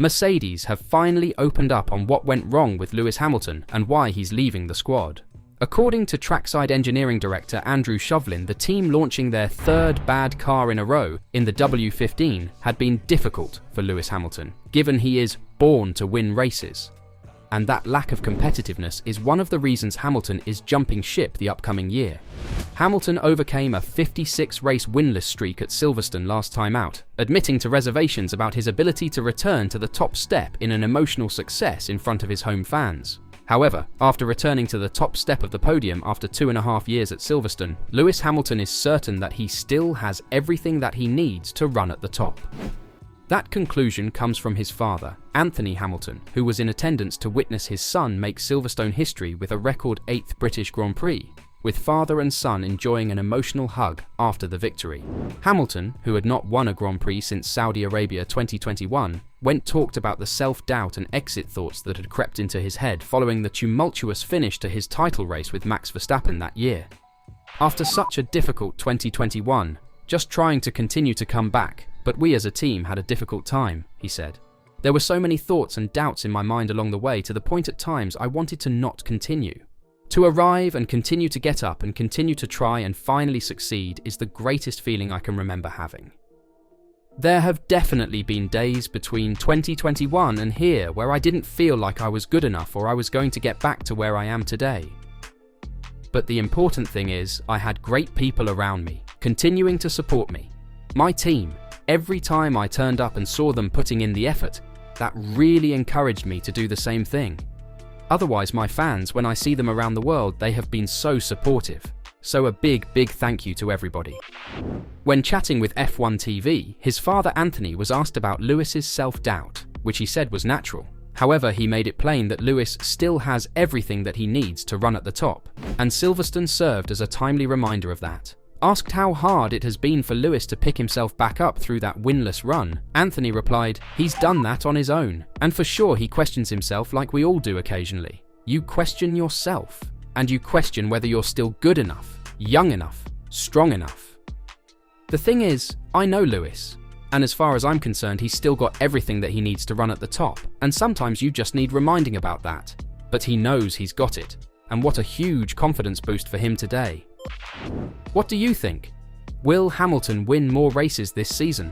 Mercedes have finally opened up on what went wrong with Lewis Hamilton and why he's leaving the squad. According to trackside engineering director Andrew Shovlin, the team launching their third bad car in a row in the W15 had been difficult for Lewis Hamilton, given he is born to win races. And that lack of competitiveness is one of the reasons Hamilton is jumping ship the upcoming year. Hamilton overcame a 56-race winless streak at Silverstone last time out, admitting to reservations about his ability to return to the top step in an emotional success in front of his home fans. However, after returning to the top step of the podium after 2.5 years at Silverstone, Lewis Hamilton is certain that he still has everything that he needs to run at the top. That conclusion comes from his father, Anthony Hamilton, who was in attendance to witness his son make Silverstone history with a record 8th British Grand Prix, with father and son enjoying an emotional hug after the victory. Hamilton, who had not won a Grand Prix since Saudi Arabia 2021, talked about the self-doubt and exit thoughts that had crept into his head following the tumultuous finish to his title race with Max Verstappen that year. After such a difficult 2021, just trying to continue to come back, but we as a team had a difficult time, he said. There were so many thoughts and doubts in my mind along the way to the point at times I wanted to not continue. To arrive and continue to get up and continue to try and finally succeed is the greatest feeling I can remember having. There have definitely been days between 2021 and here where I didn't feel like I was good enough or I was going to get back to where I am today. But the important thing is I had great people around me, continuing to support me. My team, every time I turned up and saw them putting in the effort, that really encouraged me to do the same thing. Otherwise, my fans, when I see them around the world, they have been so supportive. So a big thank you to everybody. When chatting with F1 TV, his father Anthony was asked about Lewis's self-doubt, which he said was natural. However, he made it plain that Lewis still has everything that he needs to run at the top, and Silverstone served as a timely reminder of that. Asked how hard it has been for Lewis to pick himself back up through that winless run, Anthony replied, "He's done that on his own, and for sure he questions himself like we all do occasionally. You question yourself, and you question whether you're still good enough, young enough, strong enough." The thing is, I know Lewis, and as far as I'm concerned, he's still got everything that he needs to run at the top, and sometimes you just need reminding about that. But he knows he's got it, and what a huge confidence boost for him today. What do you think? Will Hamilton win more races this season?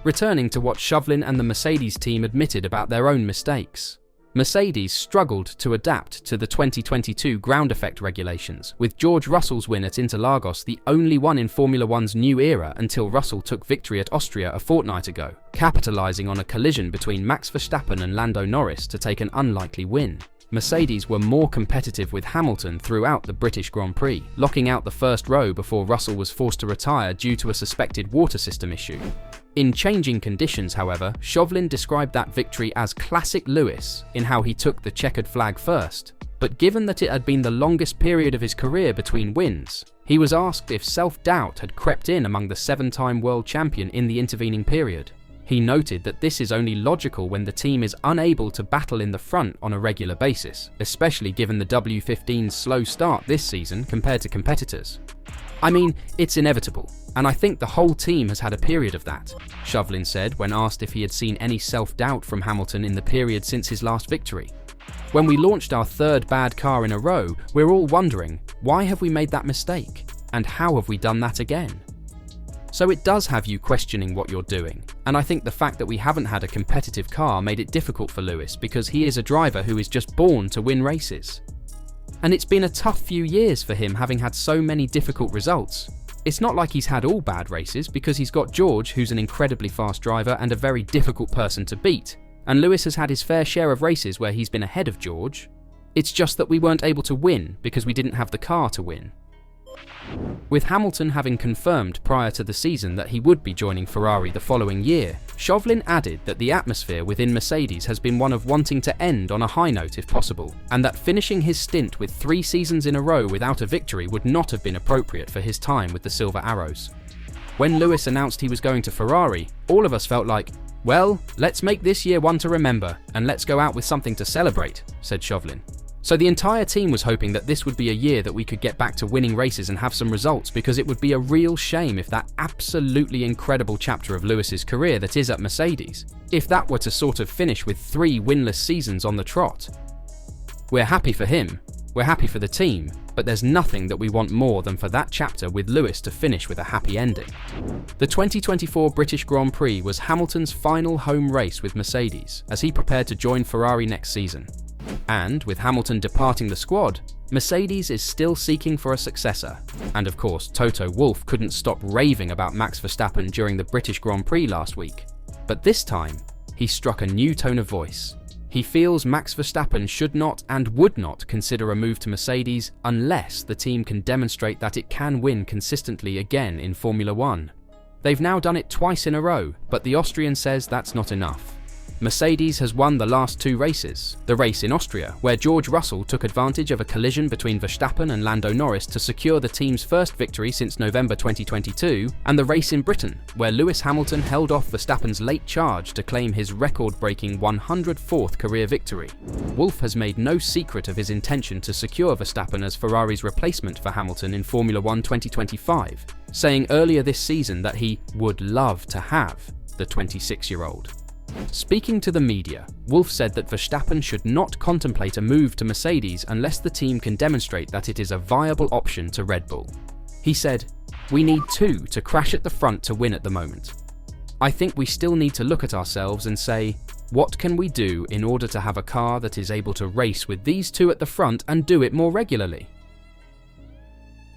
Returning to what Shovlin and the Mercedes team admitted about their own mistakes. Mercedes struggled to adapt to the 2022 ground effect regulations, with George Russell's win at Interlagos the only one in Formula One's new era until Russell took victory at Austria a fortnight ago, capitalising on a collision between Max Verstappen and Lando Norris to take an unlikely win. Mercedes were more competitive with Hamilton throughout the British Grand Prix, locking out the first row before Russell was forced to retire due to a suspected water system issue. In changing conditions, however, Shovlin described that victory as classic Lewis in how he took the checkered flag first. But given that it had been the longest period of his career between wins, he was asked if self-doubt had crept in among the 7-time world champion in the intervening period. He noted that this is only logical when the team is unable to battle in the front on a regular basis, especially given the W15's slow start this season compared to competitors. I mean, it's inevitable, and I think the whole team has had a period of that, Shovlin said when asked if he had seen any self-doubt from Hamilton in the period since his last victory. When we launched our third bad car in a row, we're all wondering, why have we made that mistake? And how have we done that again? So it does have you questioning what you're doing, and I think the fact that we haven't had a competitive car made it difficult for Lewis because he is a driver who is just born to win races. And it's been a tough few years for him having had so many difficult results. It's not like he's had all bad races because he's got George, who's an incredibly fast driver and a very difficult person to beat, and Lewis has had his fair share of races where he's been ahead of George. It's just that we weren't able to win because we didn't have the car to win. With Hamilton having confirmed prior to the season that he would be joining Ferrari the following year, Shovlin added that the atmosphere within Mercedes has been one of wanting to end on a high note if possible, and that finishing his stint with 3 seasons in a row without a victory would not have been appropriate for his time with the Silver Arrows. When Lewis announced he was going to Ferrari, all of us felt like, well, let's make this year one to remember, and let's go out with something to celebrate, said Shovlin. So the entire team was hoping that this would be a year that we could get back to winning races and have some results, because it would be a real shame if that absolutely incredible chapter of Lewis's career that is at Mercedes, if that were to sort of finish with 3 winless seasons on the trot. We're happy for him, we're happy for the team, but there's nothing that we want more than for that chapter with Lewis to finish with a happy ending. The 2024 British Grand Prix was Hamilton's final home race with Mercedes as he prepared to join Ferrari next season. And with Hamilton departing the squad, Mercedes is still seeking for a successor. And of course, Toto Wolff couldn't stop raving about Max Verstappen during the British Grand Prix last week. But this time, he struck a new tone of voice. He feels Max Verstappen should not and would not consider a move to Mercedes unless the team can demonstrate that it can win consistently again in Formula 1. They've now done it twice in a row, but the Austrian says that's not enough. Mercedes has won the last 2 races, the race in Austria, where George Russell took advantage of a collision between Verstappen and Lando Norris to secure the team's first victory since November 2022, and the race in Britain, where Lewis Hamilton held off Verstappen's late charge to claim his record-breaking 104th career victory. Wolff has made no secret of his intention to secure Verstappen as Ferrari's replacement for Hamilton in Formula 1 2025, saying earlier this season that he would love to have the 26-year-old. Speaking to the media, Wolff said that Verstappen should not contemplate a move to Mercedes unless the team can demonstrate that it is a viable option to Red Bull. He said, "We need 2 to crash at the front to win at the moment. I think we still need to look at ourselves and say, what can we do in order to have a car that is able to race with these 2 at the front and do it more regularly?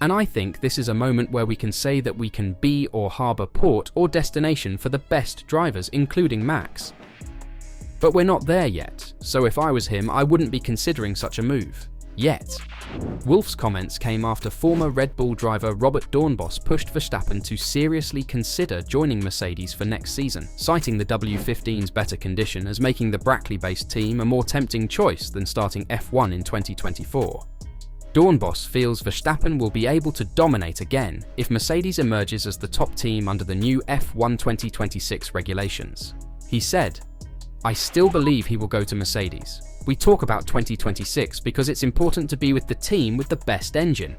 And I think this is a moment where we can say that we can be or harbour port or destination for the best drivers, including Max. But we're not there yet, so if I was him, I wouldn't be considering such a move. Yet." Wolff's comments came after former Red Bull driver Robert Dornbos pushed Verstappen to seriously consider joining Mercedes for next season, citing the W15's better condition as making the Brackley-based team a more tempting choice than starting F1 in 2024. Dornbos feels Verstappen will be able to dominate again if Mercedes emerges as the top team under the new F1 2026 regulations. He said, "I still believe he will go to Mercedes. We talk about 2026 because it's important to be with the team with the best engine.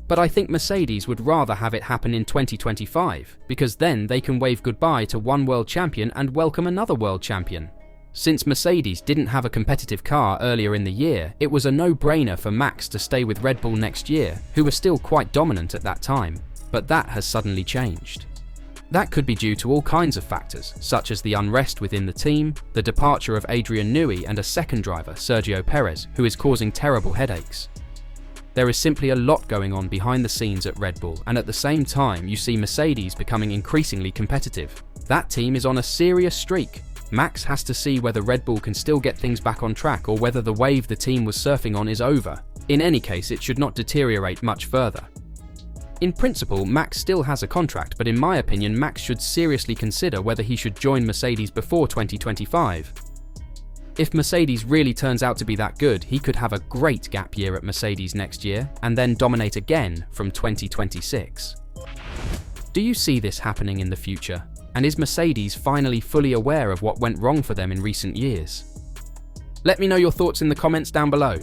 But I think Mercedes would rather have it happen in 2025 because then they can wave goodbye to one world champion and welcome another world champion. Since Mercedes didn't have a competitive car earlier in the year, it was a no-brainer for Max to stay with Red Bull next year, who were still quite dominant at that time. But that has suddenly changed. That could be due to all kinds of factors, such as the unrest within the team, the departure of Adrian Newey and a second driver, Sergio Perez, who is causing terrible headaches. There is simply a lot going on behind the scenes at Red Bull, and at the same time you see Mercedes becoming increasingly competitive. That team is on a serious streak. Max has to see whether Red Bull can still get things back on track or whether the wave the team was surfing on is over. In any case, it should not deteriorate much further. In principle, Max still has a contract, but in my opinion, Max should seriously consider whether he should join Mercedes before 2025. If Mercedes really turns out to be that good, he could have a great gap year at Mercedes next year and then dominate again from 2026. Do you see this happening in the future? And is Mercedes finally fully aware of what went wrong for them in recent years? Let me know your thoughts in the comments down below.